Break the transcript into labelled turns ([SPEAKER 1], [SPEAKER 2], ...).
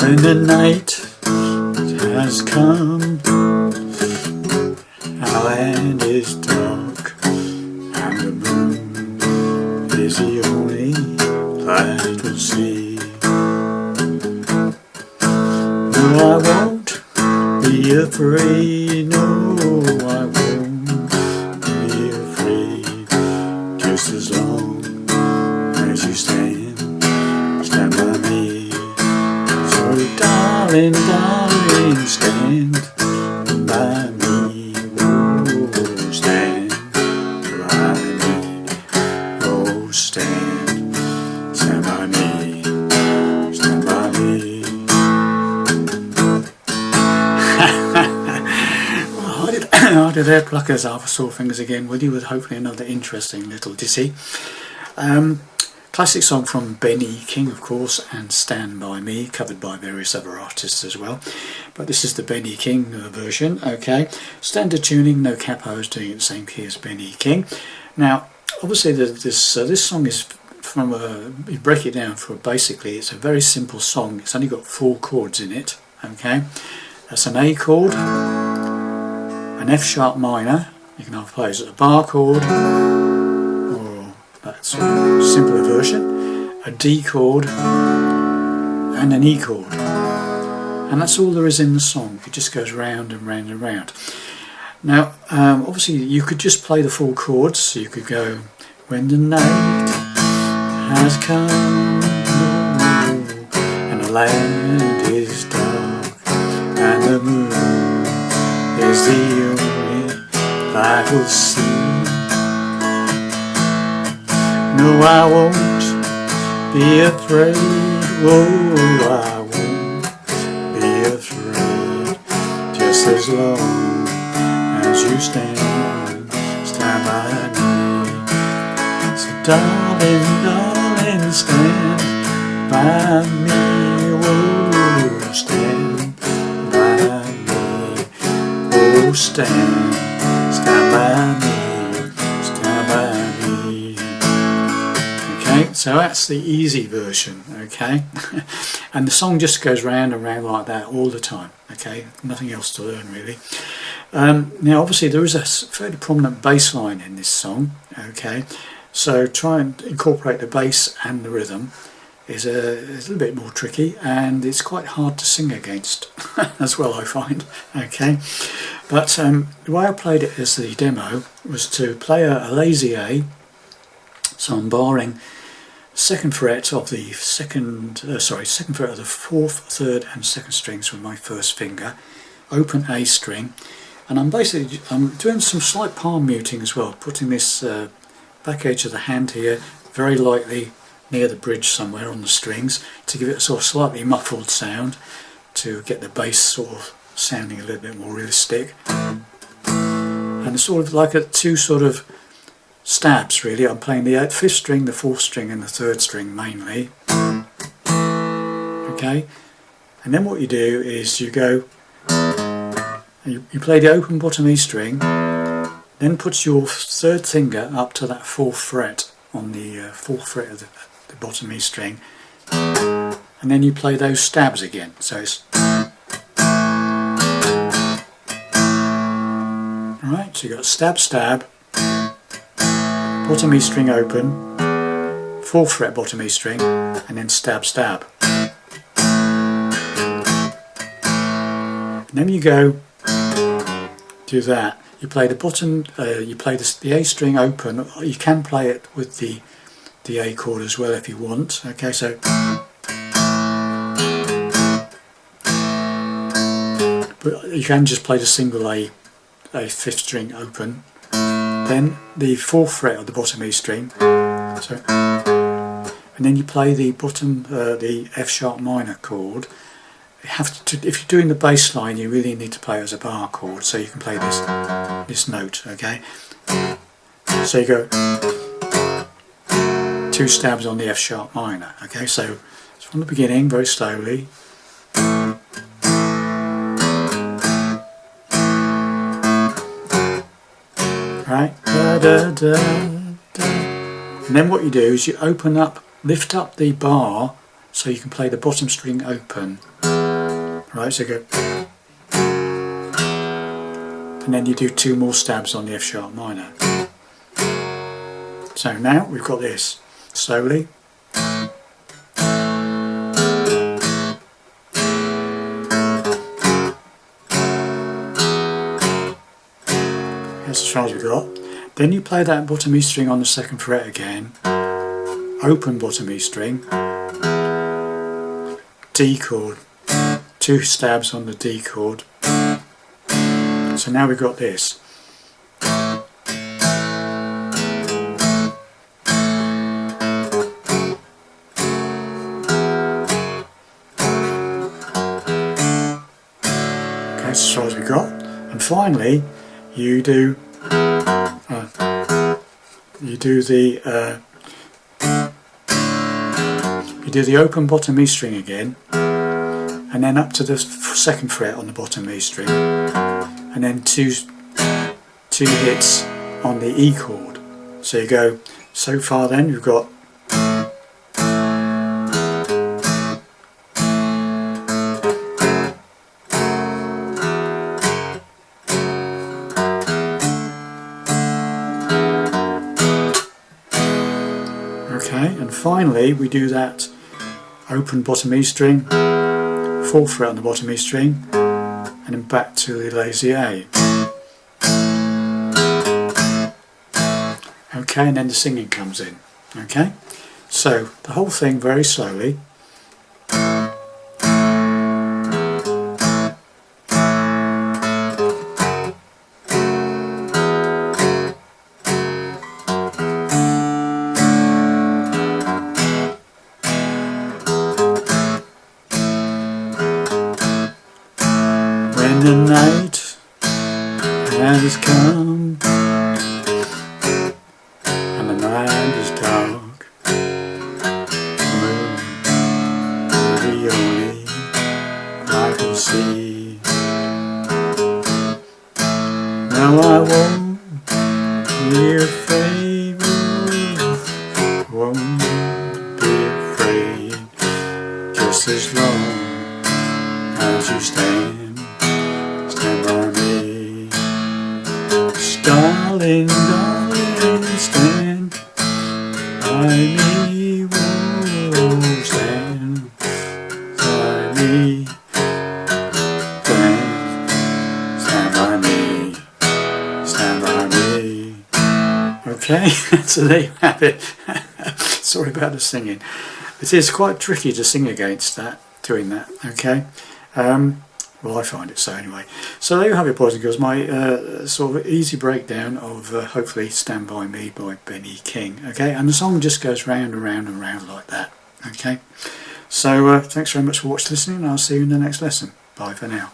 [SPEAKER 1] When the night has come, our land is dark, and the moon is the only light we'll see. No, I won't be afraid, no, I won't be afraid, just as long as you stand by me. Darling, darling, stand by me, oh, stand by me, oh, stand by me, stand by me. How did that pluck us off sore fingers again with you with hopefully another interesting little ditty. Classic song from Benny King, of course, and Stand By Me, covered by various other artists as well. But this is the Benny King version, okay. Standard tuning, no capos, doing it the same key as Benny King. Now, obviously this song is from you break it down for basically, it's a very simple song. It's only got 4 chords in it, okay. That's an A chord, an F sharp minor, you can either play as a bar chord, that's a simpler version, a D chord and an E chord, and that's all there is in the song. It just goes round and round and round. Now obviously you could just play the 4 chords, so you could go, when the night has come and the land is dark and the moon is the only light we'll see. No, I won't be afraid, oh, I won't be afraid, just as long as you stand by me. So darling, darling, stand by me, oh, stand by me, oh, stand by me, stand by me. So that's the easy version, okay. And the song just goes round and round like that all the time, okay. Nothing else to learn really. Now obviously there is a fairly prominent bass line in this song, okay. So try and incorporate the bass and the rhythm is a little bit more tricky, and it's quite hard to sing against as well, I find, okay. But the way I played it as the demo was to play a lazy A, so I'm barring second fret of the second fret of the 4th, 3rd and 2nd strings with my first finger, open A string, and I'm doing some slight palm muting as well, putting this back edge of the hand here very lightly near the bridge somewhere on the strings to give it a sort of slightly muffled sound to get the bass sort of sounding a little bit more realistic. And it's sort of like 2 sort of stabs really. I'm playing the 5th string, the 4th string and the 3rd string mainly, okay. And then what you do is you go, you play the open bottom E string, then put your 3rd finger up to that 4th fret on the 4th fret of the bottom E string, and then you play those stabs again. So it's alright, so you've got stab, stab, bottom E string open, 4th fret bottom E string, and then stab, stab. And then you go do that. You play the bottom, you play the A string open. You can play it with the A chord as well if you want. Okay, so but you can just play the single A 5th string open. Then the 4th fret of the bottom E string, and then you play the bottom, the F sharp minor chord. You have to, if you're doing the bass line, you really need to play it as a bar chord, so you can play this note, okay. So you go 2 stabs on the F sharp minor, okay. So from the beginning, very slowly. Right, da, da, da, da. And then what you do is you lift up the bar so you can play the bottom string open. Right, so go, and then you do 2 more stabs on the F sharp minor. So now we've got this slowly. That's as far as we've got. Then you play that bottom E string on the 2nd fret again, open bottom E string, D chord, 2 stabs on the D chord. So now we've got this. Okay, that's as far as we've got. And finally, you do the open bottom E string again, and then up to the 2nd fret on the bottom E string, and then two hits on the E chord. So you go so far. Then you've got okay, and finally we do that open bottom E string, 4th fret on the bottom E string, and then back to the lazy A. Okay, and then the singing comes in. Okay, so the whole thing very slowly. When the night has come and the night is dark, the moon is the only I can see. Now I won't be afraid, won't be afraid, just as long as you stand by me. Darling, darling, stand by me, whoa, stand by me, stand by me, stand by me. Okay, so there you have it. Sorry about the singing. It is quite tricky to sing against that, doing that, okay? Well, I find it so anyway. So there you have it, boys and girls, my sort of easy breakdown of hopefully Stand By Me by Benny King. Okay, and the song just goes round and round and round like that. Okay, so thanks very much for listening, and I'll see you in the next lesson. Bye for now.